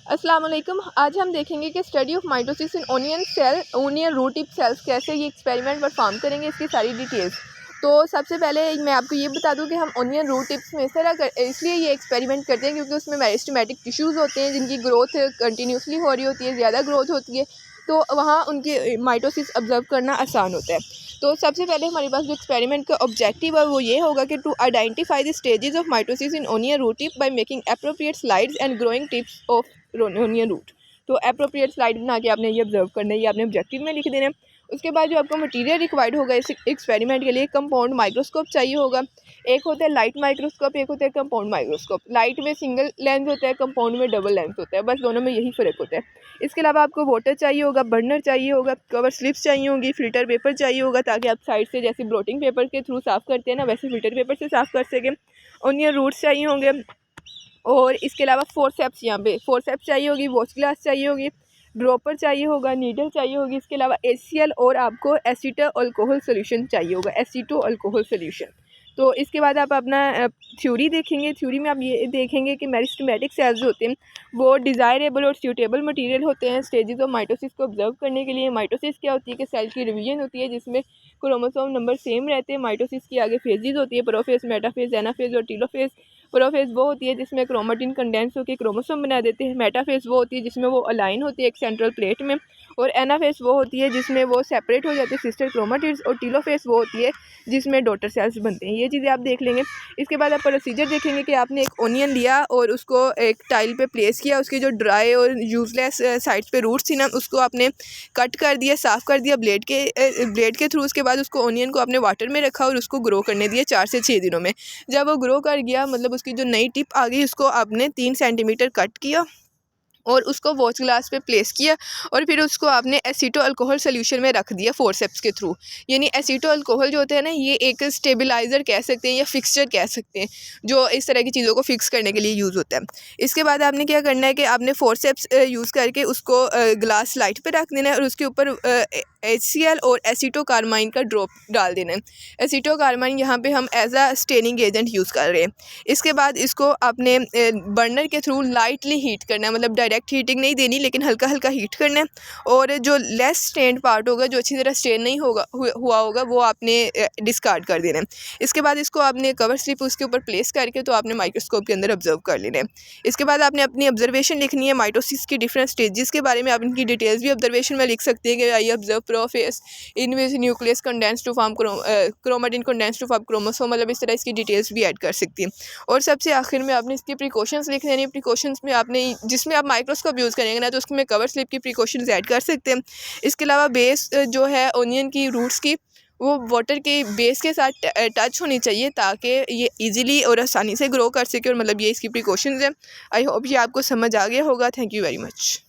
अस्सलाम वालेकुम। आज हम देखेंगे कि study of mitosis in onion root tip cells कैसे ये एक्सपेरिमेंट परफॉर्म करेंगे, इसकी सारी डिटेल्स। तो सबसे पहले मैं आपको ये बता दूं कि हम ओनियन रूट टिप्स में इस तरह इसलिए ये एक्सपेरिमेंट करते हैं क्योंकि उसमें मेरिस्टेमेटिक टिश्यूज़ होते हैं जिनकी ग्रोथ कंटिन्यूसली हो रही होती है, ज़्यादा ग्रोथ होती है, तो वहाँ उनके माइटोसिस ऑब्जर्व करना आसान होता है। तो सबसे पहले हमारे पास जो एक्सपेरिमेंट का ऑब्जेक्टिव है वो ये होगा कि to identify the stages of mitosis in onion root tip by making appropriate slides and growing tips of onion root. तो एप्रोप्रिएट स्लाइड बना के आपने ये ऑब्जर्व करना है, ये आपने ऑब्जेक्टिव में लिख देना है। उसके बाद जो आपको मटेरियल रिक्वायर्ड होगा इस एक्सपेरिमेंट के लिए, कंपाउंड माइक्रोस्कोप चाहिए होगा। एक होता है लाइट माइक्रोस्कोप, एक होता है कंपाउंड माइक्रोस्कोप। लाइट में सिंगल लेंस होता है, कंपाउंड में डबल लेंस होता है, बस दोनों में यही फ़र्क होता है। इसके अलावा आपको वाटर चाहिए होगा, बर्नर चाहिए होगा, कवर स्लिप्स चाहिए होंगी, फ़िल्टर पेपर चाहिए होगा ताकि आप साइड से जैसे ब्लोटिंग पेपर के थ्रू साफ़ करते हैं ना, वैसे फ़िल्टर पेपर से साफ़ कर सकें। ऑनियन रूट्स चाहिए होंगे और इसके अलावा फोरसेप्स, यहाँ पे फोरसेप्स चाहिए होगी, वॉश ग्लास चाहिए होगी, ड्रॉपर चाहिए होगा, नीडल चाहिए होगी। इसके अलावा HCl और आपको एसीटो अल्कोहल सोल्यूशन चाहिए होगा, एसीटो अल्कोहल सोल्यूशन। तो इसके बाद आप अपना थ्योरी देखेंगे। थ्योरी में आप ये देखेंगे कि मेरिस्टेमेटिक सेल्स होते हैं वो डिज़ायरेबल और सूटेबल मटेरियल होते हैं स्टेजेस ऑफ माइटोसिस को ऑब्जर्व करने के लिए। माइटोसिस क्या होती है कि सेल की डिवीजन होती है जिसमें क्रोमोसोम नंबर सेम रहते हैं। माइटोसिस की आगे फेजेस होती है, प्रोफेज, मेटाफेज, एनाफेज और टीलोफेज। प्रोफेज वो होती है जिसमें क्रोमेटिन कंडेंस होकर क्रोमोसोम बना देते हैं। मेटाफेज वो होती है जिसमें वो अलाइन होती है एक सेंट्रल प्लेट में। और एनाफेज वो होती है जिसमें वो सेपरेट हो जाते हैं सिस्टर क्रोमेटिड्स। और टीलोफेज वो होती है जिसमें डॉटर सेल्स बनते हैं। ये चीज़ें आप देख लेंगे। इसके बाद आप प्रोसीजर देखेंगे कि आपने एक ओनियन लिया और उसको एक टाइल पे प्लेस किया, उसकी जो ड्राई और यूजलेस साइड्स पे रूट्स थी ना उसको आपने कट कर दिया, साफ़ कर दिया ब्लेड के थ्रू। उसके बाद उसको ओनियन को आपने वाटर में रखा और उसको ग्रो करने दिया 4 से 6 दिनों में। जब वो ग्रो कर गया, मतलब उसकी जो नई टिप आ गई, उसको आपने 3 सेंटीमीटर कट किया और उसको वॉश ग्लास पे प्लेस किया और फिर उसको आपने एसीटो अल्कोहल सोल्यूशन में रख दिया फोरसेप्स के थ्रू। यानी एसीटो अल्कोहल जो होता है ना, ये एक स्टेबलाइज़र कह सकते हैं या फिक्सचर कह सकते हैं जो इस तरह की चीज़ों को फिक्स करने के लिए यूज़ होता है। इसके बाद आपने क्या करना है कि आपने फोरसेप्स यूज़ करके उसको ग्लास लाइट पे रख देना है और उसके ऊपर HCl और एसीटो कार्बाइन का ड्रॉप डाल देना है। एसीटो कार्बाइन यहाँ पे हम as a staining agent use कर रहे हैं। इसके बाद इसको आपने बर्नर के थ्रू लाइटली हीट करना है, मतलब डायरेक्ट हीटिंग नहीं देनी लेकिन हल्का हल्का हीट करना है। और जो लेस स्टेन्ड पार्ट होगा, जो अच्छी तरह स्टेन नहीं हुआ होगा, वो आपने डिस्कार्ड कर देना है। इसके बाद इसको आपने कवर स्लिप उसके ऊपर प्लेस करके तो आपने माइक्रोस्कोप के अंदर ऑब्जर्व कर लेना है। इसके बाद आपने अपनी ऑब्जर्वेशन लिखनी है माइटोसिस की डिफरेंट स्टेजेस के बारे में। आप इनकी डिटेल्स भी ऑब्जर्वेशन में लिख सकते हैं कि I observe prophase in which nucleus condense to form chromatin condense to form chromosome, मतलब इस तरह इसकी डिटेल्स भी ऐड कर सकती हैं। और सबसे आखिर में आपने इसकी प्रिकॉशंस लिख देनी। प्रिकॉशंस में आपने जिसमें आप माइक्रोस्कोप यूज़ करेंगे ना तो उसमें कवर स्लिप की प्रिकॉशंस ऐड कर सकते हैं। इसके अलावा बेस जो है ओनियन की रूट्स की, वो वाटर के बेस के साथ टच होनी चाहिए ताकि ये इजीली और आसानी से ग्रो कर सके। और मतलब ये इसकी प्रिकॉशंस हैं। आई होप ये आपको समझ आ गया होगा। Thank you very much.